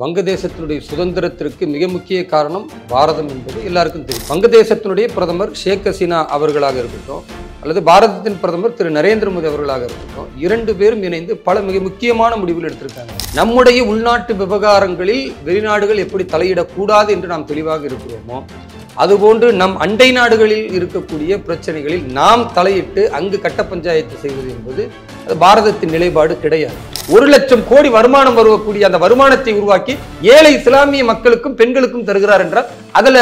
வங்கதேசத்தினுடைய சுதந்திரத்திற்கு மிக முக்கிய காரணம் பாரதம் என்பது எல்லாருக்கும் தெரியும். வங்கதேசத்தினுடைய பிரதமர் ஷேக் ஹசீனா அவர்களாக இருக்கட்டும் அல்லது பாரதத்தின் பிரதமர் திரு நரேந்திர மோடி அவர்களாக இருக்கட்டும், இரண்டு பேரும் இணைந்து பல மிக முக்கியமான முடிவுகள் எடுத்திருக்காங்க. நம்முடைய உள்நாட்டு விவகாரங்களில் வெளிநாடுகள் எப்படி தலையிடக்கூடாது என்று நாம் தெளிவாக இருக்கிறோமோ, அதுபோன்று நம் அண்டை நாடுகளில் இருக்கக்கூடிய பிரச்சனைகளில் நாம் தலையிட்டு அங்கு கட்ட பஞ்சாயத்து செய்வது என்பது அது பாரதத்தின் நிலைப்பாடு கிடையாது. 1,00,000 கோடி வருமானம் வரக்கூடிய அந்த வருமானத்தை உருவாக்கி ஏழை இஸ்லாமிய மக்களுக்கும் பெண்களுக்கும் தருகிறார் என்றால் அதுல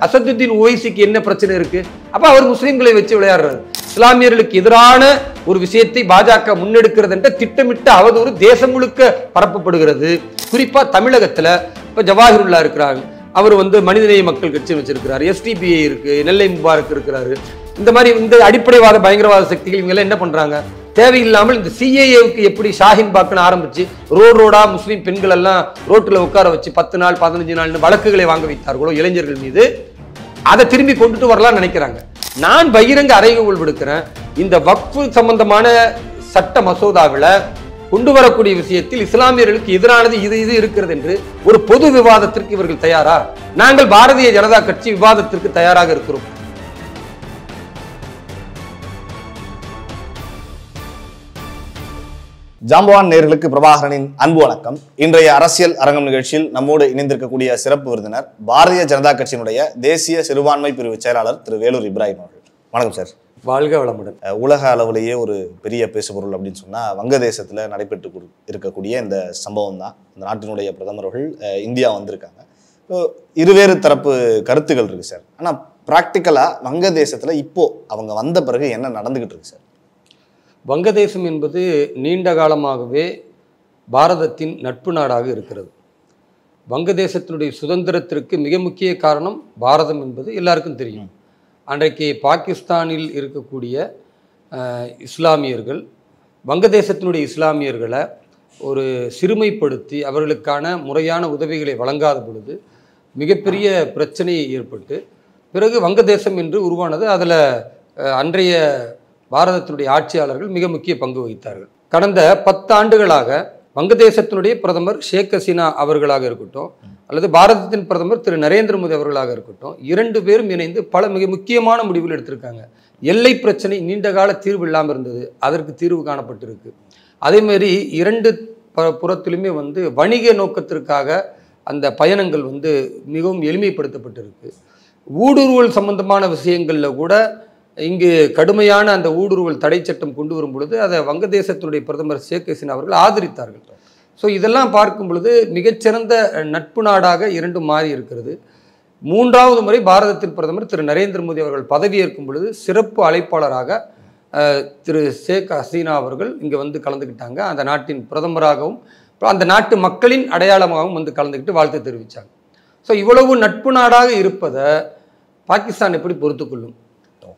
அசதுத்தீன் ஓவைசிக்கு என்ன பிரச்சனை இருக்கு? அப்ப அவர் முஸ்லிம்களை வச்சு விளையாடுறாரு. இஸ்லாமியர்களுக்கு எதிரான ஒரு விஷயத்தை பாஜக முன்னெடுக்கிறது என்ற திட்டமிட்ட அவதூறு தேசம் முழுக்க பரப்பப்படுகிறது. குறிப்பா தமிழகத்துல இப்ப ஜவாஹிருல்லா இருக்கிறாங்க, அவர் மனிதநேய மக்கள் கட்சி வச்சிருக்கிறாரு, SDPI இருக்கு, நெல்லை முபாரக் இருக்கிறாரு. இந்த மாதிரி இந்த அடிப்படைவாத பயங்கரவாத சக்திகள் இவங்க எல்லாம் என்ன பண்றாங்க? தேவையில்லாமல் இந்த CAAவுக்கு எப்படி ஷாஹின் பாக்குன்னு ஆரம்பிச்சு ரோடா முஸ்லீம் பெண்கள் எல்லாம் ரோட்டில் உட்கார வச்சு 10 நாள் 15 நாள் வழக்குகளை வாங்க வைத்தார்களோ இளைஞர்கள் மீது, அதை திரும்பி கொண்டுட்டு வரலாம்னு நினைக்கிறாங்க. நான் பகிரங்க அறைகூவல் விடுக்கிறேன். இந்த வக்ஃபு சம்பந்தமான சட்ட மசோதாவில் கொண்டு வரக்கூடிய விஷயத்தில் இஸ்லாமியர்களுக்கு எதிரானது இது இருக்கிறது என்று ஒரு பொது விவாதத்திற்கு இவர்கள் தயாரா? நாங்கள் பாரதிய ஜனதா கட்சி விவாதத்திற்கு தயாராக இருக்கிறோம். ஜாம்பவான் நேயர்களுக்கு பிரபாகரனின் அன்பு வணக்கம். இன்றைய அரசியல் அரங்கம் நிகழ்ச்சியில் நம்மோடு இணைந்திருக்கக்கூடிய சிறப்பு விருந்தினர் பாரதிய ஜனதா கட்சியினுடைய தேசிய சிறுபான்மை பிரிவு செயலாளர் திரு வேலூர் இப்ராஹிம் அவர்கள். வணக்கம் சார். வாழ்க வளமுடன். உலக அளவிலேயே ஒரு பெரிய பேசுபொருள் அப்படின்னு சொன்னா வங்கதேசத்துல நடைபெற்று இருக்கக்கூடிய இந்த சம்பவம் தான். இந்த நாட்டினுடைய பிரதமர்கள் இந்தியா வந்திருக்காங்க. இருவேறு தரப்பு கருத்துக்கள் இருக்கு சார். ஆனா பிராக்டிக்கலா வங்கதேசத்துல இப்போ அவங்க வந்த பிறகு என்ன நடந்துகிட்டு இருக்கு சார்? வங்கதேசம் என்பது நீண்ட காலமாகவே பாரதத்தின் நட்பு நாடாக இருக்கிறது. வங்கதேசத்தினுடைய சுதந்திரத்திற்கு மிக முக்கிய காரணம் பாரதம் என்பது எல்லாருக்கும் தெரியும். அன்றைக்கு பாகிஸ்தானில் இருக்கக்கூடிய இஸ்லாமியர்கள் வங்கதேசத்தினுடைய இஸ்லாமியர்களை ஒரு சிறுமைப்படுத்தி அவர்களுக்கான முறையான உதவிகளை வழங்காத பொழுது மிகப்பெரிய பிரச்சனை ஏற்பட்டு பிறகு வங்கதேசம் என்று உருவானது. அதில் அன்றைய பாரதத்தினுடைய ஆட்சியாளர்கள் மிக முக்கிய பங்கு வகித்தார்கள். கடந்த 10 ஆண்டுகளாக வங்கதேசத்தினுடைய பிரதமர் ஷேக் ஹசீனா அவர்களாக இருக்கட்டும் அல்லது பாரதத்தின் பிரதமர் திரு நரேந்திர மோடி அவர்களாக இருக்கட்டும், இரண்டு பேரும் இணைந்து பல மிக முக்கியமான முடிவுகள் எடுத்திருக்காங்க. எல்லை பிரச்சனை நீண்ட கால தீர்வு இல்லாமல் இருந்தது, அதற்கு தீர்வு காணப்பட்டிருக்கு. அதேமாரி இரண்டு புறத்திலுமே வணிக நோக்கத்திற்காக அந்த பயணங்கள் மிகவும் எளிமைப்படுத்தப்பட்டிருக்கு. ஊடுருவல் சம்பந்தமான விஷயங்களில் கூட இங்கு கடுமையான அந்த ஊடுருவல் தடை சட்டம் கொண்டு வரும் பொழுது அதை வங்கதேசத்தினுடைய பிரதமர் ஷேக் ஹசீனா அவர்கள் ஆதரித்தார்கள். ஸோ இதெல்லாம் பார்க்கும் பொழுது மிகச்சிறந்த நட்பு நாடாக இரண்டும் மாறி இருக்கிறது. 3வது முறை பாரதத்தின் பிரதமர் திரு நரேந்திர மோடி அவர்கள் பதவியேற்கும் பொழுது சிறப்பு அழைப்பாளராக திரு ஷேக் ஹசீனா அவர்கள் இங்கே கலந்துக்கிட்டாங்க. அந்த நாட்டின் பிரதமராகவும் அந்த நாட்டு மக்களின் அடையாளமாகவும் கலந்துக்கிட்டு வாழ்த்து தெரிவித்தாங்க. ஸோ இவ்வளவு நட்பு நாடாக இருப்பதை பாகிஸ்தான் எப்படி பொறுத்துக்கொள்ளும்?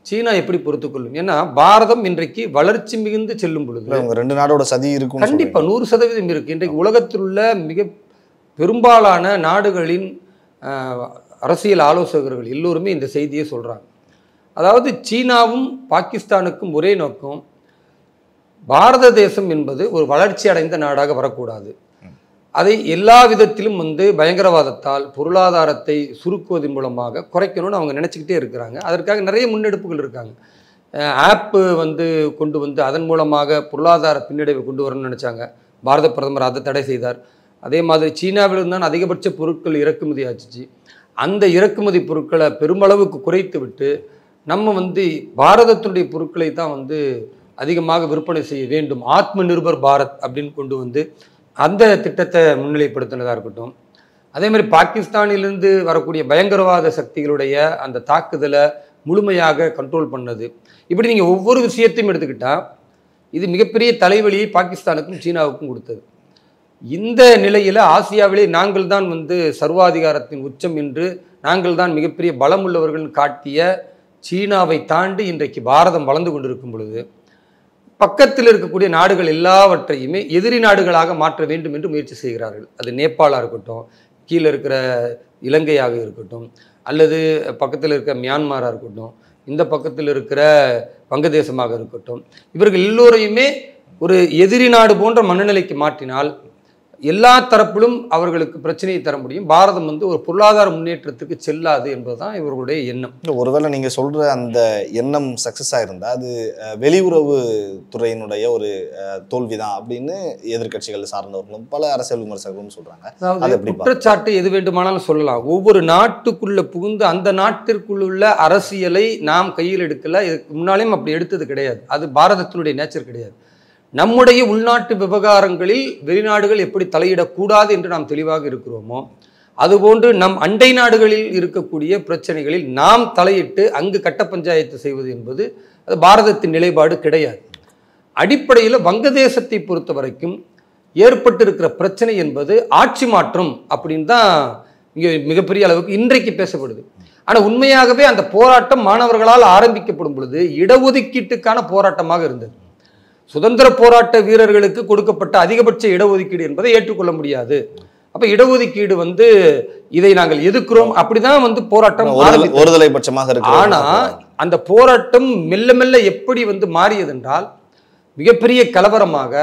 சீனா எப்படி பொறுத்துக்கொள்ளும்? ஏன்னா பாரதம் இன்றைக்கு வளர்ச்சி மிகுந்து செல்லும் பொழுது ரெண்டு நாடோட சதி இருக்கும். கண்டிப்பா 100% இருக்கு. இன்றைக்கு உலகத்தில் உள்ள மிக பெரும்பாலான நாடுகளின் அரசியல் ஆலோசகர்கள் எல்லோருமே இந்த செய்தியை சொல்றாங்க. அதாவது சீனாவும் பாகிஸ்தானுக்கும் ஒரே நோக்கம், பாரத தேசம் என்பது ஒரு வளர்ச்சி அடைந்த நாடாக வரக்கூடாது. அதை எல்லா விதத்திலும் பயங்கரவாதத்தால் பொருளாதாரத்தை சுருக்குவதன் மூலமாக குறைக்கணும்னு அவங்க நினச்சிக்கிட்டே இருக்கிறாங்க. அதற்காக நிறைய முன்னெடுப்புகள் இருக்காங்க. ஆப்பு கொண்டு அதன் மூலமாக பொருளாதார பின்னடைவை கொண்டு வரணும்னு நினச்சாங்க. பாரத பிரதமர் அதை தடை செய்தார். அதே மாதிரி சீனாவிலிருந்து தான் அதிகபட்ச பொருட்கள் இறக்குமதி ஆச்சு. அந்த இறக்குமதி பொருட்களை பெருமளவுக்கு குறைத்து விட்டு நம்ம பாரதத்தினுடைய பொருட்களை தான் அதிகமாக விற்பனை செய்ய வேண்டும், ஆத்ம நிர்பர் பாரத் அப்படின்னு கொண்டு அந்த திட்டத்தை முன்னிலைப்படுத்தினதாக இருக்கட்டும். அதே மாதிரி பாகிஸ்தானிலிருந்து வரக்கூடிய பயங்கரவாத சக்திகளுடைய அந்த தாக்குதலை முழுமையாக கண்ட்ரோல் பண்ணது. இப்படி நீங்கள் ஒவ்வொரு விஷயத்தையும் எடுத்துக்கிட்டால் இது மிகப்பெரிய தலைவலியை பாகிஸ்தானுக்கும் சீனாவுக்கும் கொடுத்தது. இந்த நிலையில் ஆசியாவிலே நாங்கள் தான் சர்வாதிகாரத்தின் உச்சம் என்று நாங்கள் தான் மிகப்பெரிய பலம் உள்ளவர்கள் காட்டிய சீனாவை தாண்டி இன்றைக்கு பாரதம் வளர்ந்து கொண்டிருக்கும் பொழுது பக்கத்தில் இருக்கக்கூடிய நாடுகள் எல்லாவற்றையுமே எதிரி நாடுகளாக மாற்ற வேண்டும் என்று முயற்சி செய்கிறார்கள். அது நேபாளாக இருக்கட்டும், கீழே இருக்கிற இலங்கையாக இருக்கட்டும், அல்லது பக்கத்தில் இருக்கிற மியான்மராக இருக்கட்டும், இந்த பக்கத்தில் இருக்கிற வங்கதேசமாக இருக்கட்டும், இவர்கள் எல்லோரையுமே ஒரு எதிரி நாடு போன்ற மனநிலைக்கு மாற்றினால் எல்லா தரப்பிலும் அவர்களுக்கு பிரச்சனையை தர முடியும். பாரதம் வந்து ஒரு பொருளாதார முன்னேற்றத்துக்கு செல்லாது என்பதுதான் இவர்களுடைய எண்ணம். ஒருவேளை நீங்க சொல்ற அந்த எண்ணம் சக்சஸ் ஆயிருந்தா அது வெளியுறவு துறையினுடைய ஒரு தோல்விதான் அப்படின்னு எதிர்க்கட்சிகள் சார்ந்தவர்களும் பல அரசியல் விமர்சகர்களும் சொல்றாங்க. அதாவது குற்றச்சாட்டு எது வேண்டுமானாலும் சொல்லலாம். ஒவ்வொரு நாட்டுக்குள்ள புகுந்து அந்த நாட்டிற்குள்ள அரசியலை நாம் கையில் எடுக்கல. இதுக்கு முன்னாலேயும் அப்படி எடுத்தது கிடையாது. அது பாரதத்தினுடைய நேச்சர் கிடையாது. நம்முடைய உள்நாட்டு விவகாரங்களில் வெளிநாடுகள் எப்படி தலையிடக்கூடாது என்று நாம் தெளிவாக இருக்கிறோமோ, அதுபோன்று நம் அண்டை நாடுகளில் இருக்கக்கூடிய பிரச்சனைகளில் நாம் தலையிட்டு அங்கு கட்ட பஞ்சாயத்து செய்வது என்பது அது பாரதத்தின் நிலைப்பாடு கிடையாது. அடிப்படையில் வங்கதேசத்தை பொறுத்த வரைக்கும் ஏற்பட்டிருக்கிற பிரச்சனை என்பது ஆட்சி மாற்றம் அப்படின்னு தான் இங்கே மிகப்பெரிய அளவுக்கு இன்றைக்கு பேசப்படுது. ஆனால் உண்மையாகவே அந்த போராட்டம் மாணவர்களால் ஆரம்பிக்கப்படும் பொழுது இடஒதுக்கீட்டுக்கான போராட்டமாக இருந்தது. சுதந்திர போராட்ட வீரர்களுக்கு கொடுக்கப்பட்ட அதிகபட்ச இடஒதுக்கீடு என்பதை ஏற்றுக்கொள்ள முடியாது. அப்ப இடஒதுக்கீடு வந்து இதை நாங்கள் எதிர்க்கிறோம் அப்படிதான் வந்து போராட்டம் ஒருதலை பட்சமாக இருக்கு. ஆனா அந்த போராட்டம் மெல்ல மெல்ல எப்படி வந்து மாறியது என்றால் மிகப்பெரிய கலவரமாக,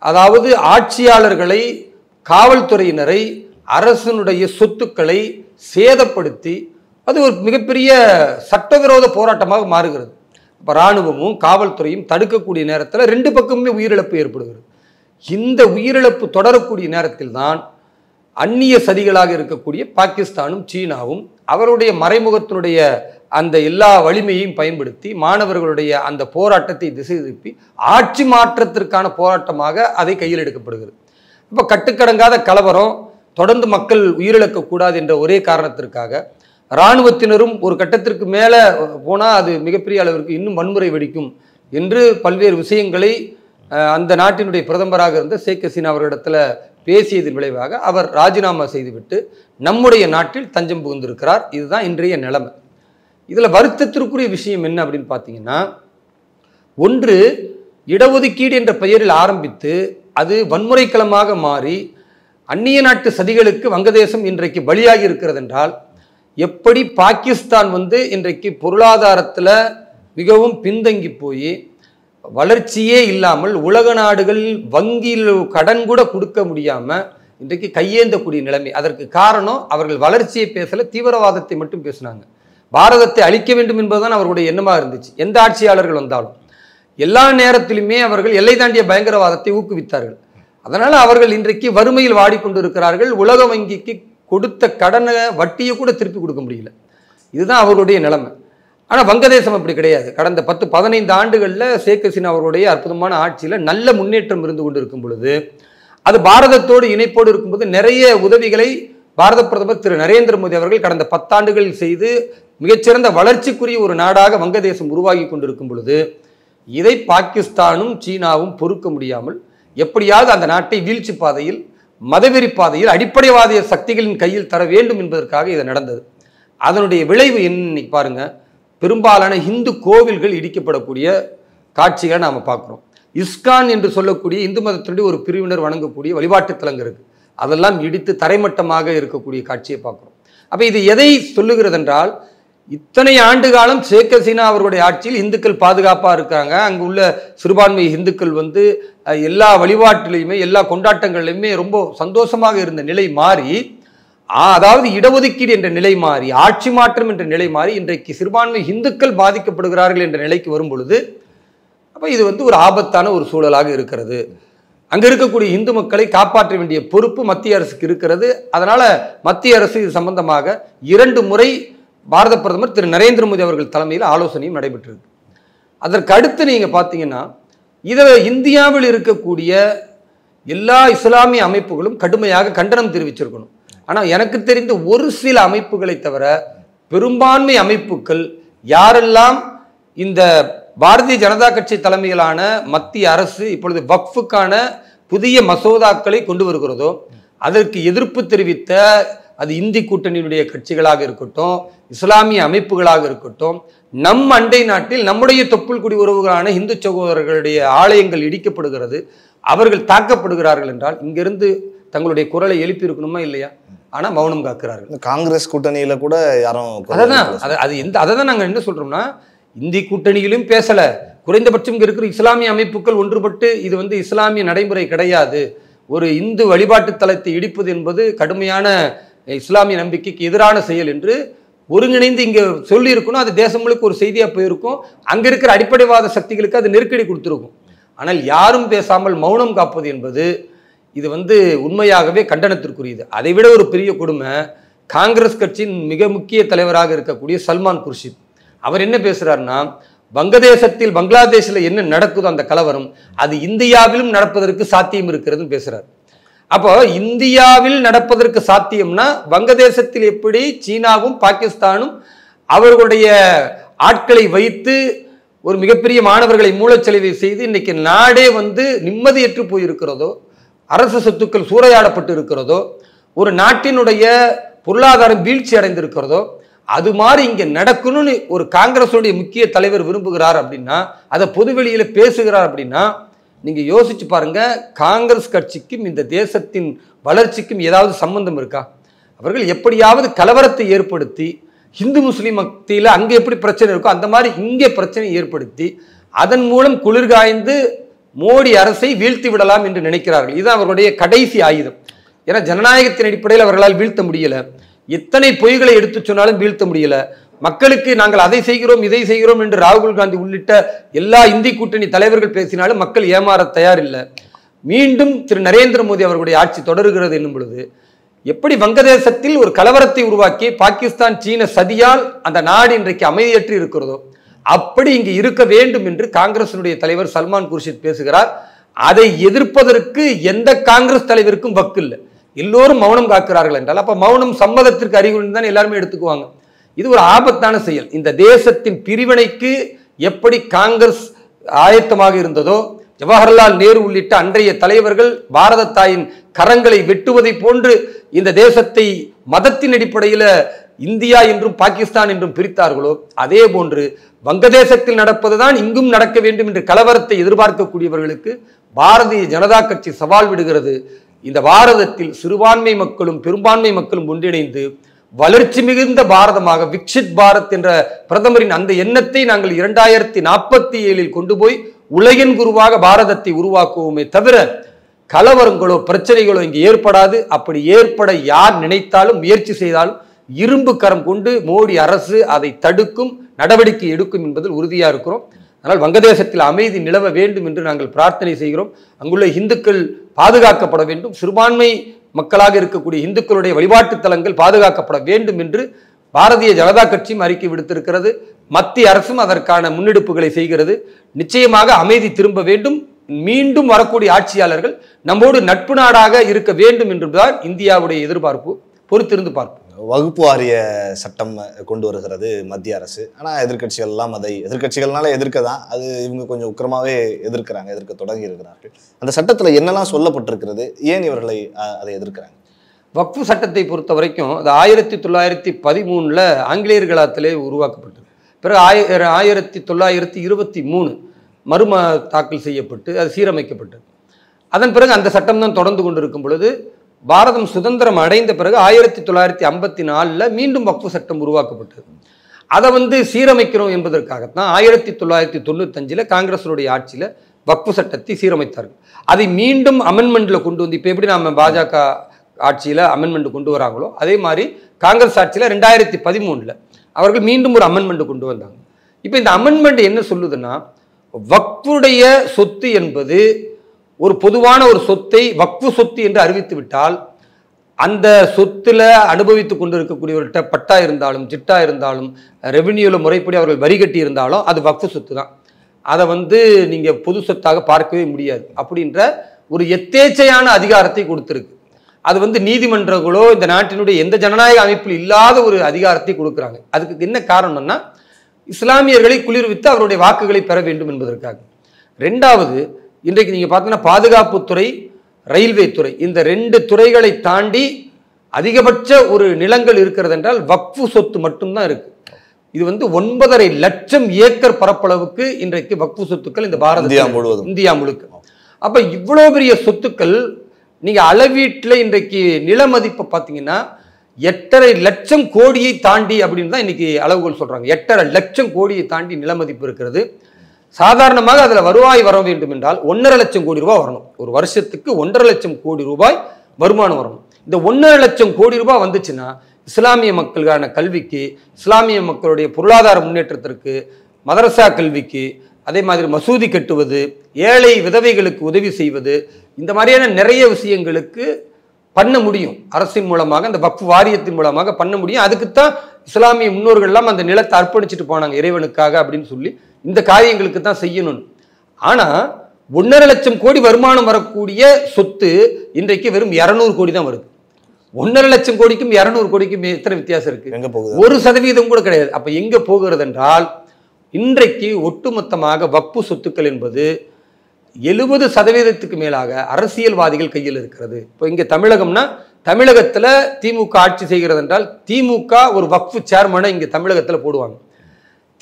அதாவது ஆட்சியாளர்களை, காவல்துறையினரை, அரசனுடைய சொத்துக்களை சேதப்படுத்தி அது ஒரு மிகப்பெரிய சட்டவிரோத போராட்டமாக மாறுகிறது. இப்போ இராணுவமும் காவல்துறையும் தடுக்கக்கூடிய நேரத்தில் ரெண்டு பக்கமுமே உயிரிழப்பு ஏற்படுகிறது. இந்த உயிரிழப்பு தொடரக்கூடிய நேரத்தில் தான் அந்நிய சதிகளாக இருக்கக்கூடிய பாகிஸ்தானும் சீனாவும் அவருடைய மறைமுகத்தினுடைய அந்த எல்லா வலிமையையும் பயன்படுத்தி மாணவர்களுடைய அந்த போராட்டத்தை திசை திருப்பி ஆட்சி மாற்றத்திற்கான போராட்டமாக அதை கையில் எடுக்கப்படுகிறது. இப்போ கட்டுக்கடங்காத கலவரம், தொடர்ந்து மக்கள் உயிரிழக்கக்கூடாது என்ற ஒரே காரணத்திற்காக இராணுவத்தினரும் ஒரு கட்டத்திற்கு மேலே போனால் அது மிகப்பெரிய அளவிற்கு இன்னும் வன்முறை வெடிக்கும் என்று பல்வேறு விஷயங்களை அந்த நாட்டினுடைய பிரதமராக இருந்த ஷேக் ஹசீனா அவர்களிடத்தில் பேசியதன் விளைவாக அவர் ராஜினாமா செய்துவிட்டு நம்முடைய நாட்டில் தஞ்சம் புகுந்திருக்கிறார். இதுதான் இன்றைய நிலைமை. இதில் வருத்தத்திற்குரிய விஷயம் என்ன அப்படின்னு பார்த்தீங்கன்னா, ஒன்று, இடஒதுக்கீடு என்ற பெயரில் ஆரம்பித்து அது வன்முறைக்களமாக மாறி அந்நிய நாட்டு சதிகளுக்கு வங்கதேசம் இன்றைக்கு பலியாகி இருக்கிறது என்றால், எப்படி பாகிஸ்தான் வந்து இன்றைக்கு பொருளாதாரத்தில் மிகவும் பின்தங்கி போய் வளர்ச்சியே இல்லாமல் உலக நாடுகளில் வங்கியில் கடன் கூட கொடுக்க முடியாமல் இன்றைக்கு கையேந்தக்கூடிய நிலைமை. அதற்கு காரணம் அவர்கள் வளர்ச்சியை பேசல, தீவிரவாதத்தை மட்டும் பேசினாங்க. பாரதத்தை அழிக்க வேண்டும் என்பதுதான் அவர்களுடைய எண்ணமாக இருந்துச்சு. எந்த ஆட்சியாளர்கள் வந்தாலும் எல்லா நேரத்திலுமே அவர்கள் எல்லை தாண்டிய பயங்கரவாதத்தை ஊக்குவித்தார்கள். அதனால் அவர்கள் இன்றைக்கு வறுமையில் வாடிக்கொண்டிருக்கிறார்கள். உலக வங்கிக்கு கொடுத்த கடனை வட்டியை கூட திருப்பி கொடுக்க முடியல. இதுதான் அவர்களுடைய நிலைமை. ஆனால் வங்கதேசம் அப்படி கிடையாது. கடந்த 10-15 ஆண்டுகளில் ஷேக் ஹசீனா அவர்களுடைய அற்புதமான ஆட்சியில் நல்ல முன்னேற்றம் இருந்து கொண்டு இருக்கும் பொழுது, அது பாரதத்தோடு இணைப்போடு இருக்கும்போது நிறைய உதவிகளை பாரத பிரதமர் திரு நரேந்திர மோடி அவர்கள் கடந்த 10 ஆண்டுகளில் செய்து மிகச்சிறந்த வளர்ச்சிக்குரிய ஒரு நாடாக வங்கதேசம் உருவாகி கொண்டிருக்கும் பொழுது, இதை பாகிஸ்தானும் சீனாவும் பொறுக்க முடியாமல் எப்படியாவது அந்த நாட்டை வீழ்ச்சி பாதையில், மதவெறி பாதையில், அடிப்படைவாதிய சக்திகளின் கையில் தர வேண்டும் என்பதற்காக இது நடந்தது. அதனுடைய விளைவு என்ன பாருங்க. பெரும்பாலான இந்து கோவில்கள் இடிக்கப்படக்கூடிய காட்சிகளை நாம் பார்க்குறோம். இஸ்கான் என்று சொல்லக்கூடிய இந்து மதத்தினுடைய ஒரு பிரிவினர் வணங்கக்கூடிய வழிபாட்டு தலங்கள் இருக்கு, அதெல்லாம் இடித்து தரைமட்டமாக இருக்கக்கூடிய காட்சியை பார்க்குறோம். அப்போ இது எதை சொல்லுகிறது என்றால், இத்தனை ஆண்டு காலம் ஷேக் ஹசீனா அவர்களுடைய ஆட்சியில் இந்துக்கள் பாதுகாப்பாக இருக்காங்க. அங்கு உள்ள சிறுபான்மை இந்துக்கள் வந்து எல்லா வழிபாட்டிலையுமே எல்லா கொண்டாட்டங்கள்லையுமே ரொம்ப சந்தோஷமாக இருந்த நிலை மாறி, அதாவது இடஒதுக்கீடு என்ற நிலை மாறி, ஆட்சி மாற்றம் என்ற நிலை மாறி இன்றைக்கு சிறுபான்மை இந்துக்கள் பாதிக்கப்படுகிறார்கள் என்ற நிலைக்கு வரும் பொழுது, அப்போ இது வந்து ஒரு ஆபத்தான ஒரு சூழலாக இருக்கிறது. அங்கே இருக்கக்கூடிய இந்து மக்களை காப்பாற்ற வேண்டிய பொறுப்பு மத்திய அரசுக்கு இருக்கிறது. அதனால மத்திய அரசு இது சம்பந்தமாக 2 முறை பாரத பிரதமர் திரு நரேந்திர மோடி அவர்கள் தலைமையில் ஆலோசனையும் நடைபெற்றிருக்கு. அதற்கு அடுத்து நீங்கள் பார்த்தீங்கன்னா, இதை இந்தியாவில் இருக்கக்கூடிய எல்லா இஸ்லாமிய அமைப்புகளும் கடுமையாக கண்டனம் தெரிவிச்சிருக்கணும். ஆனால் எனக்கு தெரிந்த ஒரு சில அமைப்புகளை தவிர பெரும்பான்மை அமைப்புகள் யாரெல்லாம் இந்த பாரதிய ஜனதா கட்சி தலைமையிலான மத்திய அரசு இப்பொழுது வக்ஃபுக்கான புதிய மசோதாக்களை கொண்டு வருகிறதோ அதற்கு எதிர்ப்பு தெரிவித்த, அது இந்தி கூட்டணியினுடைய கட்சிகளாக இருக்கட்டும், இஸ்லாமிய அமைப்புகளாக இருக்கட்டும், நம் அண்டை நாட்டில் நம்முடைய தொப்புள் குடி உறவுகளான இந்து சகோதரர்களுடைய ஆலயங்கள் இடிக்கப்படுகிறது, அவர்கள் தாக்கப்படுகிறார்கள் என்றால் இங்கிருந்து தங்களுடைய குரலை எழுப்பி இருக்கணுமா இல்லையா? ஆனால் மௌனம் காக்கிறார்கள். காங்கிரஸ் கூட்டணியில கூட யாரும் அதான் நாங்கள் என்ன சொல்றோம்னா, இந்தி கூட்டணியிலும் பேசல, குறைந்தபட்சம் இங்க இருக்கிற இஸ்லாமிய அமைப்புகள் ஒன்றுபட்டு இது வந்து இஸ்லாமிய நடைமுறை கிடையாது, ஒரு இந்து வழிபாட்டு தலத்தை இடிப்பது என்பது கடுமையான இஸ்லாமிய நம்பிக்கைக்கு எதிரான செயல் என்று ஒருங்கிணைந்து இங்கே சொல்லியிருக்கணும். அது தேசம் முழுக்க ஒரு செய்தியாக போயிருக்கும். அங்கே இருக்கிற அடிப்படைவாத சக்திகளுக்கு அது நெருக்கடி கொடுத்துருக்கும். ஆனால் யாரும் பேசாமல் மௌனம் காப்பது என்பது இது உண்மையாகவே கண்டனத்திற்குரியது. அதை விட ஒரு பெரிய கொடுமை, காங்கிரஸ் கட்சியின் மிக முக்கிய தலைவராக இருக்கக்கூடிய சல்மான் குர்ஷித் அவர் என்ன பேசுறாருன்னா, வங்கதேசத்தில் பங்களாதேஷில் என்ன நடக்குதோ அந்த கலவரம் அது இந்தியாவிலும் நடப்பதற்கு சாத்தியம் இருக்கிறதுன்னு பேசுறாரு. அப்போ இந்தியாவில் நடப்பதற்கு சாத்தியம்னா வங்கதேசத்தில் எப்படி சீனாவும் பாகிஸ்தானும் அவர்களுடைய ஆட்களை வைத்து ஒரு மிகப்பெரிய மாணவர்களை மூலச்செலவை செய்து இன்னைக்கு நாடே நிம்மதியற்று போயிருக்கிறதோ, அரசு சொத்துக்கள் சூறையாடப்பட்டு இருக்கிறதோ, ஒரு நாட்டினுடைய பொருளாதாரம் வீழ்ச்சி அடைந்திருக்கிறதோ, அது மாதிரி இங்க நடக்கணும்னு ஒரு காங்கிரஸுடைய முக்கிய தலைவர் விரும்புகிறார் அப்படின்னா, அதை பொதுவெளியில பேசுகிறார் அப்படின்னா, நீங்க யோசிச்சு பாருங்க, காங்கிரஸ் கட்சிக்கும் இந்த தேசத்தின் வளர்ச்சிக்கும் ஏதாவது சம்பந்தம் இருக்கா? அவர்கள் எப்படியாவது கலவரத்தை ஏற்படுத்தி இந்து முஸ்லீம் மத்தியில் அங்கே எப்படி பிரச்சனை இருக்கோ அந்த மாதிரி இங்கே பிரச்சனை ஏற்படுத்தி அதன் மூலம் குளிர்காய்ந்து மோடி அரசை வீழ்த்தி விடலாம் என்று நினைக்கிறார்கள். இதுதான் அவர்களுடைய கடைசி ஆயுதம். ஏன்னா ஜனநாயகத்தின் அடிப்படையில் அவர்களால் வீழ்த்த முடியல. எத்தனை பொய்களை எடுத்து சொன்னாலும் வீழ்த்த முடியல. மக்களுக்கு நாங்கள் அதை செய்கிறோம் இதை செய்கிறோம் என்று ராகுல் காந்தி உள்ளிட்ட எல்லா இந்தி கூட்டணி தலைவர்கள் பேசினாலும் மக்கள் ஏமாற தயாரில்லை. மீண்டும் திரு நரேந்திர மோடி அவர்களுடைய ஆட்சி தொடருகிறது என்னும் பொழுது எப்படி வங்கதேசத்தில் ஒரு கலவரத்தை உருவாக்கி பாகிஸ்தான் சீன சதியால் அந்த நாடு இன்றைக்கு அமைதியற்று இருக்கிறதோ அப்படி இங்கு இருக்க வேண்டும் என்று காங்கிரசினுடைய தலைவர் சல்மான் குர்ஷித் பேசுகிறார். அதை எதிர்ப்பதற்கு எந்த காங்கிரஸ் தலைவருக்கும் வக்கு இல்லை. எல்லோரும் மௌனம் காக்கிறார்கள் என்றால் அப்ப மௌனம் சம்மதத்திற்கு அறிகுறி தான் எல்லாருமே எடுத்துக்குவாங்க. இது ஒரு ஆபத்தான செயல். இந்த தேசத்தின் பிரிவினைக்கு எப்படி காங்கிரஸ் ஆயத்தமாக இருந்ததோ, ஜவஹர்லால் நேரு உள்ளிட்ட அன்றைய தலைவர்கள் பாரத தாயின் கரங்களை வெட்டுவதை போன்று இந்த தேசத்தை மதத்தின் அடிப்படையில் இந்தியா என்றும் பாகிஸ்தான் என்றும் பிரித்தார்களோ, அதே போன்று வங்கதேசத்தில் நடப்பதுதான் இங்கும் நடக்க வேண்டும் என்று கலவரத்தை எதிர்பார்க்கக்கூடியவர்களுக்கு பாரதிய ஜனதா கட்சி சவால் விடுகிறது. இந்த பாரதத்தில் சிறுபான்மை மக்களும் பெரும்பான்மை மக்களும் ஒன்றிணைந்து வளர்ச்சி மிகுந்த பாரதமாக விக்ஷித் பாரத் என்ற பிரதமரின் அந்த எண்ணத்தை நாங்கள் 2047 கொண்டு போய் உலகின் குருவாக பாரதத்தை உருவாக்குவோமே தவிர கலவரங்களோ பிரச்சனைகளோ இங்கு ஏற்படாது. அப்படி ஏற்பட யார் நினைத்தாலும் முயற்சி செய்தாலும் இரும்பு கரம் கொண்டு மோடி அரசு அதை தடுக்கும், நடவடிக்கை எடுக்கும் என்பதில் உறுதியாக இருக்கிறோம். ஆனால் வங்கதேசத்தில் அமைதி நிலவ வேண்டும் என்று நாங்கள் பிரார்த்தனை செய்கிறோம். அங்குள்ள இந்துக்கள் பாதுகாக்கப்பட வேண்டும், சிறுபான்மை மக்களாக இருக்கக்கூடிய இந்துக்களுடைய வழிபாட்டு தலங்கள் பாதுகாக்கப்பட வேண்டும் என்று பாரதிய ஜனதா கட்சியும் அறிக்கை விடுத்திருக்கிறது. மத்திய அரசும் அதற்கான முன்னெடுப்புகளை செய்கிறது. நிச்சயமாக அமைதி திரும்ப வேண்டும். மீண்டும் வரக்கூடிய ஆட்சியாளர்கள் நம்மோடு நட்பு நாடாக இருக்க வேண்டும் என்றுதான் இந்தியாவுடைய எதிர்பார்ப்பு. பொறுத்திருந்து பார்ப்போம். வகுப்பு வாரிய சட்டம் கொண்டு வருகிறது மத்திய அரசு. ஆனால் எதிர்க்கட்சிகள்லாம் அதை எதிர்க்கட்சிகள்னால எதிர்க்க தான், அது இவங்க கொஞ்சம் உக்கிரமாகவே எதிர்க்கிறாங்க, எதிர்க்க தொடங்கி இருக்கிறார்கள். அந்த சட்டத்தில் என்னெல்லாம் சொல்லப்பட்டிருக்கிறது, ஏன் இவர்களை அதை எதிர்க்கிறாங்க? வக்ஃபு சட்டத்தை பொறுத்த வரைக்கும் அது 1913 ஆங்கிலேயர்களாலே உருவாக்கப்பட்டது. பிறகு 1923 மறும தாக்கல் செய்யப்பட்டு அது சீரமைக்கப்பட்டது. அதன் பிறகு அந்த சட்டம் தான் தொடர்ந்து கொண்டிருக்கும் பொழுது பாரதம் சுதந்திரம் அடைந்த பிறகு 1954 மீண்டும் வக்ஃபு சட்டம் உருவாக்கப்பட்டது. அதை சீரமைக்கிறோம் என்பதற்காகத்தான் 1995 காங்கிரஸுடைய ஆட்சியில் வக்ஃபு சட்டத்தை சீரமைத்தார்கள். அதை மீண்டும் அமெண்ட்மெண்ட்ல கொண்டு வந்து இப்போ எப்படி நம்ம பாஜக ஆட்சியில் அமெண்ட்மெண்ட் கொண்டு வராங்களோ அதே மாதிரி காங்கிரஸ் ஆட்சியில் 2013 அவர்கள் மீண்டும் ஒரு அமெண்ட்மெண்ட் கொண்டு வந்தாங்க. இப்போ இந்த அமெண்ட்மெண்ட் என்ன சொல்லுதுன்னா, வக்ஃபுடைய சொத்து என்பது ஒரு பொதுவான ஒரு சொத்தை வக்ஃபு சொத்து என்று அறிவித்து விட்டால் அந்த சொத்துல அனுபவித்துக் கொண்டிருக்கக்கூடியவர்கிட்ட பட்டா இருந்தாலும் சிட்டா இருந்தாலும் ரெவென்யூல முறைப்படி அவர்கள் வரி கட்டி இருந்தாலும் அது வக்ஃபு சொத்து தான். அதை நீங்க பொது சொத்தாக பார்க்கவே முடியாது அப்படின்ற ஒரு எத்தேச்சையான அதிகாரத்தை கொடுத்திருக்கு. அது நீதிமன்றங்களோ இந்த நாட்டினுடைய எந்த ஜனநாயக அமைப்பில் இல்லாத ஒரு அதிகாரத்தை கொடுக்குறாங்க. அதுக்கு என்ன காரணம்னா, இஸ்லாமியர்களை குளிர்வித்து அவருடைய வாக்குகளை பெற வேண்டும் என்பதற்காக. ரெண்டாவது, இன்றைக்கு நீங்க பார்த்தீங்கன்னா பாதுகாப்புத்துறை, ரயில்வே துறை, இந்த 2 துறைகளை தாண்டி அதிகபட்ச ஒரு நிலங்கள் இருக்கிறது என்றால் வக்ஃபு சொத்து மட்டும்தான் இருக்கு. இது 9.5 லட்சம் ஏக்கர் பரப்பளவுக்கு இன்றைக்கு வக்ஃபு சொத்துக்கள் இந்த இந்தியா முழுக்க. அப்ப இவ்வளவு பெரிய சொத்துக்கள் நீங்க அளவீட்டில் இன்றைக்கு நில மதிப்பை பார்த்தீங்கன்னா 8.5 லட்சம் கோடியை தாண்டி அப்படின்னு தான் இன்னைக்கு அளவுகள் சொல்றாங்க. 8.5 லட்சம் கோடியை தாண்டி நில மதிப்பு இருக்கிறது. சாதாரணமாக அதுல வருவாய் வர வேண்டும் என்றால் 1.5 லட்சம் கோடி ரூபாய் வரணும். ஒரு வருஷத்துக்கு 1.5 லட்சம் கோடி ரூபாய் வருமானம் வரணும். இந்த 1.5 லட்சம் கோடி ரூபாய் வந்துச்சுன்னா இஸ்லாமிய மக்களுக்கான கல்விக்கு, இஸ்லாமிய மக்களுடைய பொருளாதார முன்னேற்றத்திற்கு, மதரசா கல்விக்கு, அதே மாதிரி மசூதி கட்டுவது, ஏழை விதவைகளுக்கு உதவி செய்வது, இந்த மாதிரியான நிறைய விஷயங்களுக்கு பண்ண முடியும். அரசின் மூலமாக, அந்த வக்ஃப் வாரியத்தின் மூலமாக பண்ண முடியும். அதுக்குத்தான் இஸ்லாமிய முன்னோர்கள் எல்லாம் அந்த நிலத்தை அர்ப்பணிச்சுட்டு போனாங்க இறைவனுக்காக அப்படின்னு சொல்லி இந்த காரியங்களுக்கு தான் செய்யணும். ஆனா 1.5 லட்சம் கோடி வருமானம் வரக்கூடிய சொத்து இன்றைக்கு வெறும் 200 கோடி தான் வருது. 1.5 லட்சம் கோடிக்கும் 200 கோடிக்கும் எத்தனை வித்தியாசம் இருக்கு? 1% கூட கிடையாது. அப்ப எங்க போகிறது என்றால், இன்றைக்கு ஒட்டுமொத்தமாக வக்ஃபு சொத்துக்கள் என்பது 70% மேலாக அரசியல்வாதிகள் கையில் இருக்கிறது. இப்போ இங்க தமிழகம்னா, தமிழகத்துல திமுக ஆட்சி செய்கிறது என்றால் திமுக ஒரு வக்ஃபு சேர்மனை இங்க தமிழகத்துல போடுவாங்க.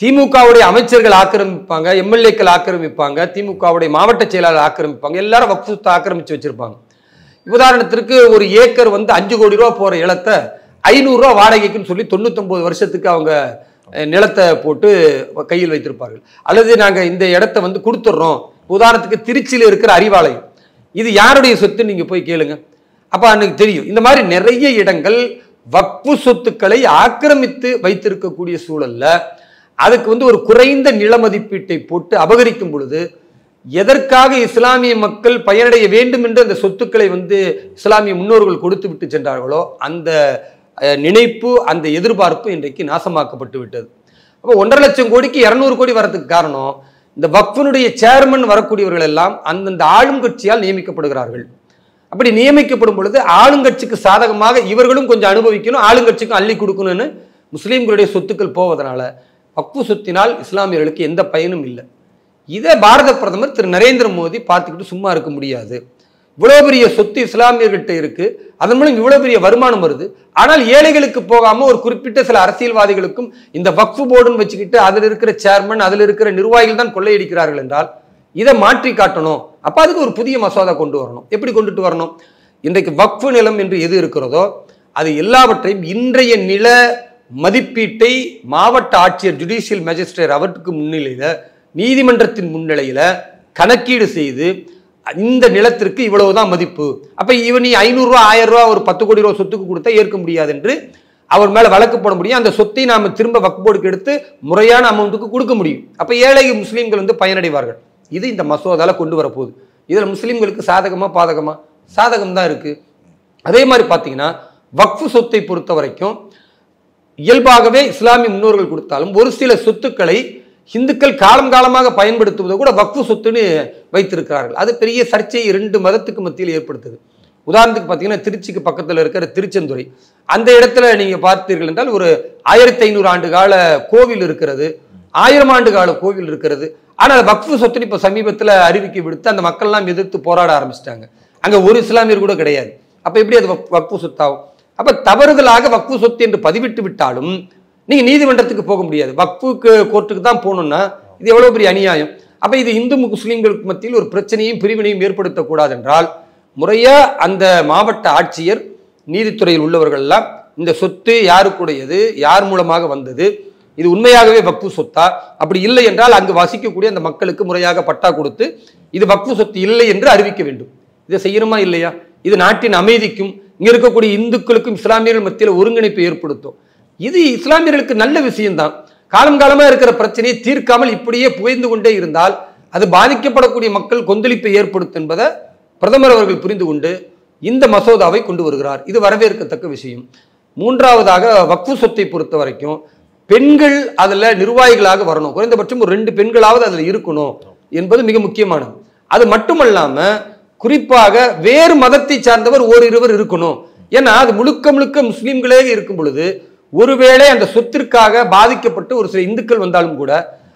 திமுகவுடைய அமைச்சர்கள் ஆக்கிரமிப்பாங்க, எம்எல்ஏக்கள் ஆக்கிரமிப்பாங்க, திமுகவுடைய மாவட்ட செயலாளர் ஆக்கிரமிப்பாங்க, எல்லாரும் வக்ஃபு சொத்தை ஆக்கிரமிச்சு வச்சிருப்பாங்க. உதாரணத்திற்கு ஒரு ஏக்கர் 5 கோடி ரூபா போற இடத்த 500 ரூபா வாடகைக்குன்னு சொல்லி 99 வருஷத்துக்கு அவங்க நிலத்தை போட்டு கையில் வைத்திருப்பார்கள். அல்லது நாங்க இந்த இடத்த கொடுத்துட்றோம். உதாரணத்துக்கு திருச்சியில் இருக்கிற அறிவாலயம், இது யாருடைய சொத்து நீங்க போய் கேளுங்க, அப்ப அன்னைக்கு தெரியும். இந்த மாதிரி நிறைய இடங்கள் வக்ஃபு சொத்துக்களை ஆக்கிரமித்து வைத்திருக்கக்கூடிய சூழல்ல அதுக்கு ஒரு குறைந்த நில மதிப்பீட்டை போட்டு அபகரிக்கும் பொழுது எதற்காக இஸ்லாமிய மக்கள் பயனடைய வேண்டும் என்று அந்த சொத்துக்களை இஸ்லாமிய முன்னோர்கள் கொடுத்து விட்டு சென்றார்களோ அந்த நினைப்பு, அந்த எதிர்பார்ப்பு இன்றைக்கு நாசமாக்கப்பட்டு விட்டது. அப்போ 1.5 லட்சம் கோடிக்கு 200 கோடி வரதுக்கு காரணம், இந்த வக்ஃபினுடைய சேர்மன் வரக்கூடியவர்கள் எல்லாம் அந்தந்த ஆளுங்கட்சியால் நியமிக்கப்படுகிறார்கள். அப்படி நியமிக்கப்படும் பொழுது ஆளுங்கட்சிக்கு சாதகமாக இவர்களும் கொஞ்சம் அனுபவிக்கணும், ஆளுங்கட்சிக்கும் அள்ளி கொடுக்கணும்னு முஸ்லீம்களுடைய சொத்துக்கள் போவதனால வக்ஃபு சொத்தினால் இஸ்லாமியர்களுக்கு எந்த பயனும் இல்லை. இதை பாரத பிரதமர் திரு நரேந்திர மோடி பார்த்துக்கிட்டு சும்மா இருக்க முடியாது. இவ்வளவு பெரிய சொத்து இஸ்லாமியர்கிட்ட இருக்கு, அதன் மூலம் இவ்வளவு பெரிய வருமானம் வருது. ஆனால் ஏழைகளுக்கு போகாம ஒரு குறிப்பிட்ட சில அரசியல்வாதிகளுக்கும் இந்த வக்ஃபு போர்டுன்னு வச்சுக்கிட்டு அதில் இருக்கிற சேர்மன், அதில் இருக்கிற நிர்வாகிகள் தான் கொள்ளையடிக்கிறார்கள் என்றால் இதை மாற்றி காட்டணும். அப்ப அதுக்கு ஒரு புதிய மசோதா கொண்டு வரணும். எப்படி கொண்டுட்டு வரணும்? இன்றைக்கு வக்ஃபு நிலம் என்று எது இருக்கிறதோ அது எல்லாவற்றையும் இன்றைய நில மதிப்பீட்டை மாவட்ட ஆட்சியர், ஜுடிஷியல் மேஜிஸ்ட்ரேட் அவருக்கு முன்னிலையில, நீதிமன்றத்தின் முன்னிலையில கணக்கீடு செய்து இந்த நிலத்திற்கு இவ்வளவுதான் மதிப்பு, அப்ப நீ 500 ரூபா 1000 ரூபா ஒரு 10 கோடி ரூபா சொத்துக்கு கொடுத்தா ஏற்க முடியாது என்று அவர் மேல வழக்கு போட முடியும். அந்த சொத்தை நாம திரும்ப வக்ஃப் போர்டுக்கு எடுத்து முறையான அமௌண்ட்டுக்கு கொடுக்க முடியும். அப்ப ஏழை முஸ்லீம்கள் பயனடைவார்கள். இது இந்த மசோதால கொண்டு வரப்போகுது. இதுல முஸ்லீம்களுக்கு சாதகமா பாதகமா? சாதகம் தான் இருக்கு. அதே மாதிரி பாத்தீங்கன்னா வக்ஃபு சொத்தை பொறுத்த வரைக்கும் இயல்பாகவே இஸ்லாமிய முன்னோர்கள் கொடுத்தாலும் ஒரு சில சொத்துக்களை இந்துக்கள் காலம் காலமாக பயன்படுத்துவதை கூட வக்ஃபு சொத்துன்னு வைத்திருக்கிறார்கள். அது பெரிய சர்ச்சையை 2 மதத்துக்கு மத்தியில் ஏற்படுத்துது. உதாரணத்துக்கு பார்த்தீங்கன்னா திருச்சிக்கு பக்கத்தில் இருக்கிற திருச்செந்துறை, அந்த இடத்துல நீங்க பார்த்தீர்கள் என்றால் ஒரு 1500 ஆண்டு கால கோவில் இருக்கிறது, 1000 ஆண்டு கால கோவில் இருக்கிறது. ஆனால் வக்ஃபு சொத்துன்னு இப்போ சமீபத்தில் அறிவிக்கை விடுத்து அந்த மக்கள்லாம் எதிர்த்து போராட ஆரம்பிச்சிட்டாங்க. அங்கே ஒரு இஸ்லாமியர் கூட கிடையாது. அப்போ எப்படி அது வக்ஃபு சொத்தாகும்? அப்ப தவறுதலாக வக்ஃபு சொத்து என்று பதிவிட்டு விட்டாலும் நீங்க நீதிமன்றத்துக்கு போக முடியாது, வக்ஃபுக்கு கோர்ட்டுக்கு தான் போகணும்னா இது எவ்வளவு பெரிய அநியாயம். அப்ப இது இந்து முஸ்லீம்களுக்கு மத்தியில் ஒரு பிரச்சனையும் பிரிவினையும் ஏற்படுத்தக்கூடாது என்றால் முறையா அந்த மாவட்ட ஆட்சியர், நீதித்துறையில் உள்ளவர்கள் எல்லாம் இந்த சொத்து யாருக்குடையது, யார் மூலமாக வந்தது, இது உண்மையாகவே வக்ஃபு சொத்தா, அப்படி இல்லை என்றால் அங்கு வசிக்கக்கூடிய அந்த மக்களுக்கு முறையாக பட்டா கொடுத்து இது வக்ஃபு சொத்து இல்லை என்று அறிவிக்க வேண்டும். இதை செய்யணுமா இல்லையா? இது நாட்டின் அமைதிக்கும் இங்க இருக்கக்கூடிய இந்துக்களுக்கும் இஸ்லாமியர்கள் மத்தியில் ஒருங்கிணைப்பை ஏற்படுத்தும். இது இஸ்லாமியர்களுக்கு நல்ல விஷயம்தான். காலம் காலமா இருக்கிற பிரச்சனையை தீர்க்காமல் இப்படியே புகைந்து கொண்டே இருந்தால் அது பாதிக்கப்படக்கூடிய மக்கள் கொந்தளிப்பை ஏற்படுத்தும் என்பதை பிரதமர் அவர்கள் புரிந்து கொண்டு இந்த மசோதாவை கொண்டு வருகிறார். இது வரவேற்கத்தக்க விஷயம். மூன்றாவதாக வக்ஃபு சொத்தை பொறுத்த வரைக்கும் பெண்கள் அதுல நிர்வாகிகளாக வரணும். குறைந்தபட்சம் ஒரு 2 பெண்களாவது அதுல இருக்கணும் என்பது மிக முக்கியமானது. அது மட்டுமல்லாம குறிப்பாக வேறு மதத்தை சார்ந்தவர் ஓரிருவர் இருக்கணும். ஏன்னா அது முழுக்க முழுக்க முஸ்லீம்களே இருக்கும் பொழுது ஒருவேளை அந்த சொத்திற்காக பாதிக்கப்பட்டு ஒரு சில இந்துக்கள் வந்தாலும் கூட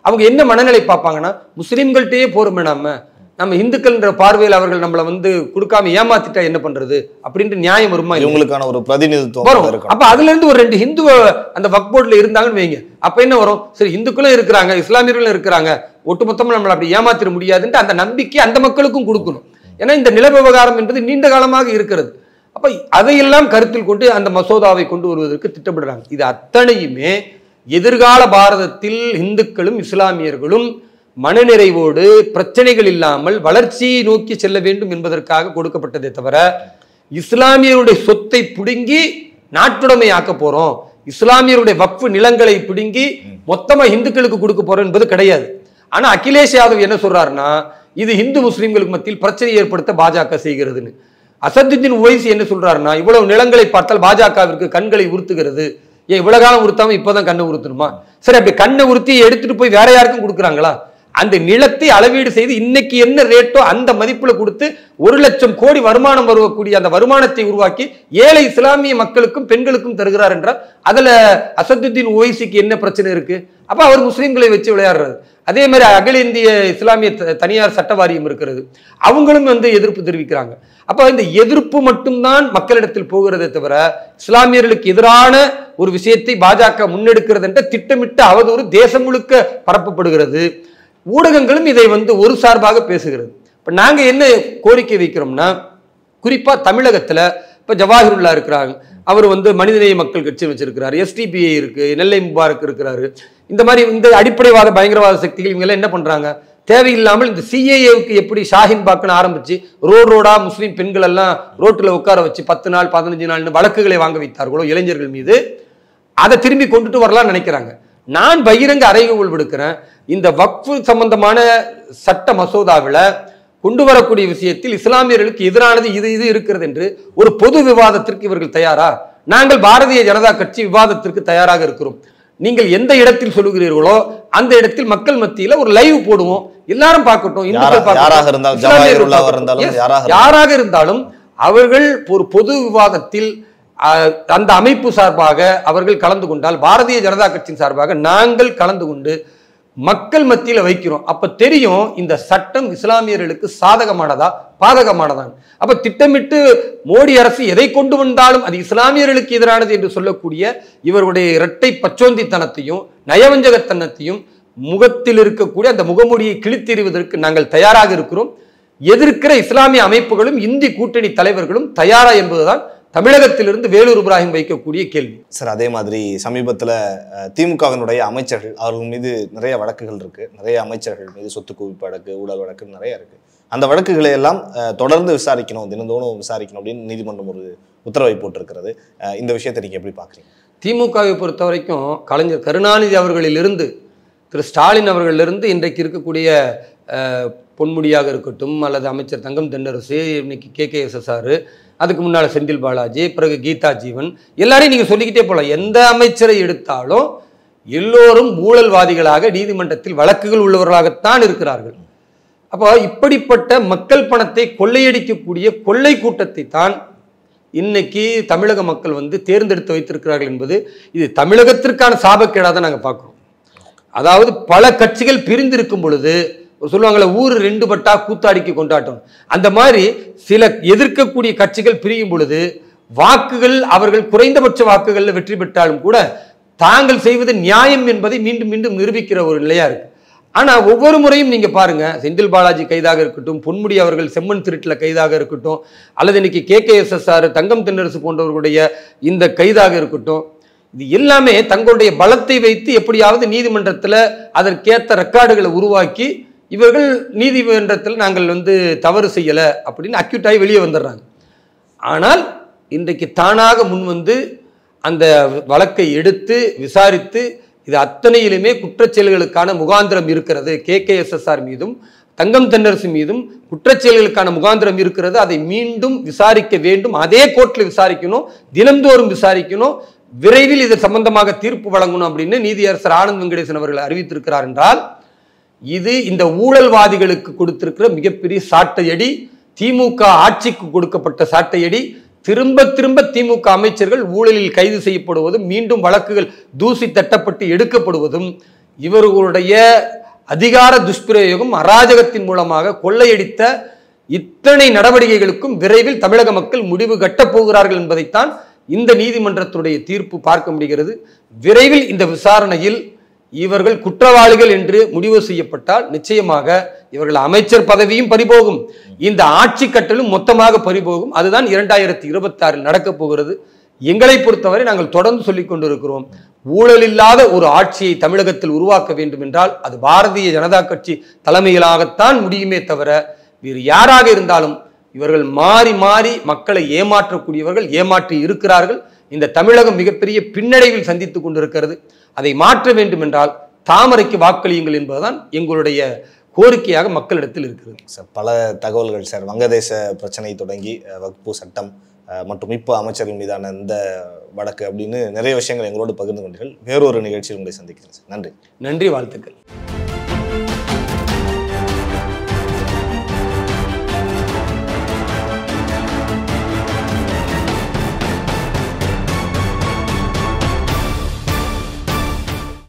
அவங்க என்ன மனநிலை பார்ப்பாங்கன்னா, முஸ்லீம்கள்ட்டே போறோமே நம்ம இந்துக்கள் என்ற பார்வையில் அவர்கள் நம்மளை கொடுக்காம ஏமாத்திட்டா என்ன பண்றது அப்படின்ற நியாயம் வருமா? இவங்களுக்கான ஒரு பிரதிநிதித்துவம் வரும். அப்ப அதுல இருந்து ஒரு 2 ஹிந்து அந்த வக்ஃப் போர்டுல இருந்தாங்கன்னு வைங்க, அப்ப என்ன வரும்? சரி, இந்துக்களும் இருக்கிறாங்க, இஸ்லாமியர்களும் இருக்கிறாங்க, ஒட்டுமொத்தமா நம்மளை அப்படி ஏமாத்திட முடியாதுன்ட்டு அந்த நம்பிக்கை அந்த மக்களுக்கும் கொடுக்கணும். ஏன்னா இந்த நில விவகாரம் என்பது நீண்ட காலமாக இருக்கிறது. அப்ப அதையெல்லாம் கருத்தில் கொண்டு அந்த மசோதாவை கொண்டு வருவதற்கு திட்டமிடுறாங்க. இது அத்தனையுமே எதிர்கால பாரதத்தில் இந்துக்களும் இஸ்லாமியர்களும் மனநிறைவோடு பிரச்சனைகள் இல்லாமல் வளர்ச்சியை நோக்கி செல்ல வேண்டும் என்பதற்காக கொடுக்கப்பட்டதே தவிர இஸ்லாமியருடைய சொத்தை பிடுங்கி நாட்டுடைமை ஆக்க போறோம், இஸ்லாமியருடைய வக்ஃபு நிலங்களை பிடுங்கி மொத்தமா இந்துக்களுக்கு கொடுக்க போறோம் என்பது கிடையாது. ஆனா அகிலேஷ் யாதவ் என்ன சொல்றாருன்னா, இது இந்து முஸ்லிம்களுக்கு மத்தியில் பிரச்சனை ஏற்படுத்த பாஜக செய்கிறதுன்னு. அசதுத்தீன் ஓவைசி என்ன சொல்றாருன்னா, இவ்வளவு நிலங்களை பார்த்தால் பாஜகவிற்கு கண்களை உறுத்துகிறது. ஏன் இவ்வளவு காலம் உறுத்தாம இப்பதான் கண்ணை உறுத்தணுமா? சரி, அப்படி கண்ணை உறுத்தி எடுத்துட்டு போய் வேற யாருக்கும் கொடுக்குறாங்களா? அந்த நிலத்தை அளவீடு செய்து இன்னைக்கு என்ன ரேட்டோ அந்த மதிப்புல கொடுத்து 1,00,000 கோடி வருமானம் வரக்கூடிய அந்த வருமானத்தை உருவாக்கி ஏழை இஸ்லாமிய மக்களுக்கும் பெண்களுக்கும் தருகிறார் என்றால் அதுல அசதுத்தீன் ஓவைசிக்கு என்ன பிரச்சனை இருக்கு? அப்ப அவர் முஸ்லிம்களை வச்சு விளையாடுறாரு. அதே மாதிரி அகில இந்திய இஸ்லாமிய தனியார் சட்ட வாரியம் இருக்கிறது, அவங்களும் எதிர்ப்பு தெரிவிக்கிறாங்க. அப்ப இந்த எதிர்ப்பு மட்டும்தான் மக்களிடத்தில் போகிறதே தவிர இஸ்லாமியர்களுக்கு எதிரான ஒரு விஷயத்தை பாஜக முன்னெடுக்கிறது என்ற திட்டமிட்ட அவதூறு தேசம் முழுக்க பரப்பப்படுகிறது. ஊடகங்களும் இதை ஒரு சார்பாக பேசுகிறது. இப்ப நாங்க என்ன கோரிக்கை வைக்கிறோம்னா, குறிப்பா தமிழகத்துல இப்ப ஜவாஹிருல்லா இருக்கிறாங்க, அவர் மனிதநேய மக்கள் கட்சி வச்சிருக்கிறாரு, SDPI இருக்கு, நெல்லை முபாரக் இருக்கிறாரு. இந்த மாதிரி இந்த அடிப்படைவாத பயங்கரவாத சக்திகள் இவங்க எல்லாம் என்ன பண்றாங்க, தேவையில்லாமல் இந்த CAAவுக்கு எப்படி ஷாஹின் பாக்குன்னு ஆரம்பிச்சு ரோடா முஸ்லீம் பெண்கள் எல்லாம் ரோட்டில் உட்கார வச்சு 10 நாள் 15 நாள்னு வழக்குகளை வாங்க வைத்தார்களோ இளைஞர்கள் மீது, அதை திரும்பி கொண்டுட்டு வரலாம்னு நினைக்கிறாங்க. நான் பகிரங்க அறைகூவல் விடுக்கிறேன், இந்த வக்ஃபு சம்பந்தமான சட்ட மசோதாவில் கொண்டு வரக்கூடிய விஷயத்தில் இஸ்லாமியர்களுக்கு எதிரானது இது இருக்கிறது என்று ஒரு பொது விவாதத்திற்கு இவர்கள் தயாரா? நாங்கள் பாரதிய ஜனதா கட்சி விவாதத்திற்கு தயாராக இருக்கிறோம். நீங்கள் எந்த இடத்தில் சொல்லுகிறீர்களோ அந்த இடத்தில் மக்கள் மத்தியில ஒரு லைவ் போடுவோம், எல்லாரும் பார்க்கட்டும். யாராக இருந்தாலும் அவர்கள் ஒரு பொது விவாதத்தில் அந்த அமைப்பு சார்பாக அவர்கள் கலந்து கொண்டால், பாரதிய ஜனதா கட்சியின் சார்பாக நாங்கள் கலந்து கொண்டு மக்கள் மத்தியில வைக்கிறோம். அப்ப தெரியும் இந்த சட்டம் இஸ்லாமியர்களுக்கு சாதகமானதா பாதகமானதான். அப்ப திட்டமிட்டு மோடி அரசு எதை கொண்டு வந்தாலும் அது இஸ்லாமியர்களுக்கு எதிரானது என்று சொல்லக்கூடிய இவருடைய இரட்டை பச்சோந்தித்தனத்தையும் நயவஞ்சகத்தனத்தையும் முகத்தில் இருக்கக்கூடிய அந்த முகமூடியை கிழித்தெறிவதற்கு நாங்கள் தயாராக இருக்கிறோம். எதிர்க்கிற இஸ்லாமிய அமைப்புகளும் இந்தி கூட்டணி தலைவர்களும் தயாரா என்பதுதான் தமிழகத்திலிருந்து வேலூர் இப்ராஹிம் வைக்கக்கூடிய கேள்வி. சார், அதே மாதிரி சமீபத்தில் திமுகவினுடைய அமைச்சர்கள் அவர்கள் மீது நிறைய வழக்குகள் இருக்கு, நிறைய அமைச்சர்கள் மீது சொத்து குவிப்பு வழக்கு, ஊழல் வழக்கு நிறைய இருக்கு. அந்த வழக்குகளை எல்லாம் தொடர்ந்து விசாரிக்கணும், தினந்தோறும் விசாரிக்கணும் அப்படின்னு நீதிமன்றம் ஒரு உத்தரவை போட்டிருக்கிறது. இந்த விஷயத்தை நீங்க எப்படி பாக்குறீங்க? திமுகவை பொறுத்த வரைக்கும் கலைஞர் கருணாநிதி அவர்களிலிருந்து திரு ஸ்டாலின் அவர்களிலிருந்து இன்றைக்கு இருக்கக்கூடிய பொன்முடியாக இருக்கட்டும் அல்லது அமைச்சர் தங்கம் தென்னரசு, இன்னைக்கு KKSSR, அதுக்கு முன்னால் செந்தில் பாலாஜி, பிறகு கீதா ஜீவன், எல்லாரையும் நீங்கள் சொல்லிக்கிட்டே போகலாம். எந்த அமைச்சரை எடுத்தாலும் எல்லோரும் ஊழல்வாதிகளாக நீதிமன்றத்தில் வழக்குகள் உள்ளவர்களாகத்தான் இருக்கிறார்கள். அப்போ இப்படிப்பட்ட மக்கள் பணத்தை கொள்ளையடிக்கக்கூடிய கொள்ளை கூட்டத்தை தான் இன்னைக்கு தமிழக மக்கள் தேர்ந்தெடுத்து வைத்திருக்கிறார்கள் என்பது இது தமிழகத்திற்கான சாபக்கேடாக தான் நாங்கள் பார்க்குறோம். அதாவது பல கட்சிகள் பிரிந்திருக்கும் பொழுது சொல்லுவாங்களே, ஊர் 2 பட்டா கூத்தாடிக்கு கொண்டாட்டம், அந்த மாதிரி சில எதிர்க்கக்கூடிய கட்சிகள் பிரியும் பொழுது வாக்குகள் அவர்கள் குறைந்தபட்ச வாக்குகளில் வெற்றி பெற்றாலும் கூட தாங்கள் செய்வது நியாயம் என்பதை மீண்டும் மீண்டும் நிரூபிக்கிற ஒரு நிலையா இருக்கு. ஆனா ஒவ்வொரு முறையும் நீங்க பாருங்க, செந்தில் பாலாஜி கைதாக இருக்கட்டும், பொன்முடி அவர்கள் செம்மண் திருட்டில் கைதாக இருக்கட்டும், அல்லது இன்னைக்கு KKSSR தங்கம் தென்னரசு போன்றவர்களுடைய இந்த கைதாக இருக்கட்டும், இது எல்லாமே தங்களுடைய பலத்தை வைத்து எப்படியாவது நீதிமன்றத்தில் அதற்கேற்ற ரெக்கார்டுகளை உருவாக்கி இவர்கள் நீதிமன்றத்தில் நாங்கள் தவறு செய்யலை அப்படின்னு அக்யூட் ஆகி வெளியே வந்துடுறாங்க. ஆனால் இன்றைக்கு தானாக முன் அந்த வழக்கை எடுத்து விசாரித்து இது அத்தனையிலுமே குற்றச்செயல்களுக்கான முகாந்திரம் இருக்கிறது, KKSSR மீதும் தங்கம் தென்னரசு மீதும் குற்றச்செயல்களுக்கான முகாந்திரம் இருக்கிறது, அதை மீண்டும் விசாரிக்க வேண்டும், அதே கோர்ட்டில் விசாரிக்கணும், தினந்தோறும் விசாரிக்கணும், விரைவில் இது சம்பந்தமாக தீர்ப்பு வழங்கணும் அப்படின்னு நீதியரசர் ஆனந்த் வெங்கடேசன் அவர்கள் அறிவித்திருக்கிறார் என்றால் இது இந்த ஊழல்வாதிகளுக்கு கொடுத்திருக்கிற மிகப்பெரிய சாட்டையடி, திமுக ஆட்சிக்கு கொடுக்கப்பட்ட சாட்டையடி. திரும்ப திரும்ப திமுக அமைச்சர்கள் ஊழலில் கைது செய்யப்படுவதும் மீண்டும் வழக்குகள் தூசி தட்டப்பட்டு எடுக்கப்படுவதும் இவர்களுடைய அதிகார துஷ்பிரயோகம் அராஜகத்தின் மூலமாக கொள்ளையடித்த இத்தனை நடவடிக்கைகளுக்கும் விரைவில் தமிழக மக்கள் முடிவு கட்டப் போகிறார்கள் என்பதைத்தான் இந்த நீதிமன்றத்துடைய தீர்ப்பு பார்க்க முடிகிறது. விரைவில் இந்த விசாரணையில் இவர்கள் குற்றவாளிகள் என்று முடிவு செய்யப்பட்டால் நிச்சயமாக இவர்கள் அமைச்சர் பதவியும் பறிபோகும், இந்த ஆட்சி கட்டலும் மொத்தமாக பறிபோகும். அதுதான் 2026 நடக்கப் போகிறது. எங்களை பொறுத்தவரை நாங்கள் தொடர்ந்து சொல்லிக் கொண்டிருக்கிறோம், ஊழல் இல்லாத ஒரு ஆட்சியை தமிழகத்தில் உருவாக்க வேண்டும் என்றால் அது பாரதிய ஜனதா கட்சி தலைமையிலாகத்தான் முடியுமே தவிர வேறு யாராக இருந்தாலும் இவர்கள் மாறி மாறி மக்களை ஏமாற்றக்கூடியவர்கள், ஏமாற்றி இருக்கிறார்கள். இந்த தமிழகம் மிகப்பெரிய பின்னடைவில் சந்தித்துக் கொண்டிருக்கிறது. அதை மாற்ற வேண்டும் என்றால் தாமரைக்கு வாக்களியுங்கள் என்பதுதான் எங்களுடைய கோரிக்கையாக மக்களிடத்தில் இருக்கிறது. சார், பல தகவல்கள் சார். வங்கதேச பிரச்சனை தொடங்கி வக்பு சட்டம் மற்றும் இப்போ அமைச்சர்கள் மீதான இந்த வழக்கு அப்படின்னு நிறைய விஷயங்கள் எங்களோடு பகிர்ந்து கொண்டீர்கள். வேறொரு நிகழ்ச்சியில் உங்களை சந்திக்கிறேன் சார். நன்றி. நன்றி, வாழ்த்துக்கள்.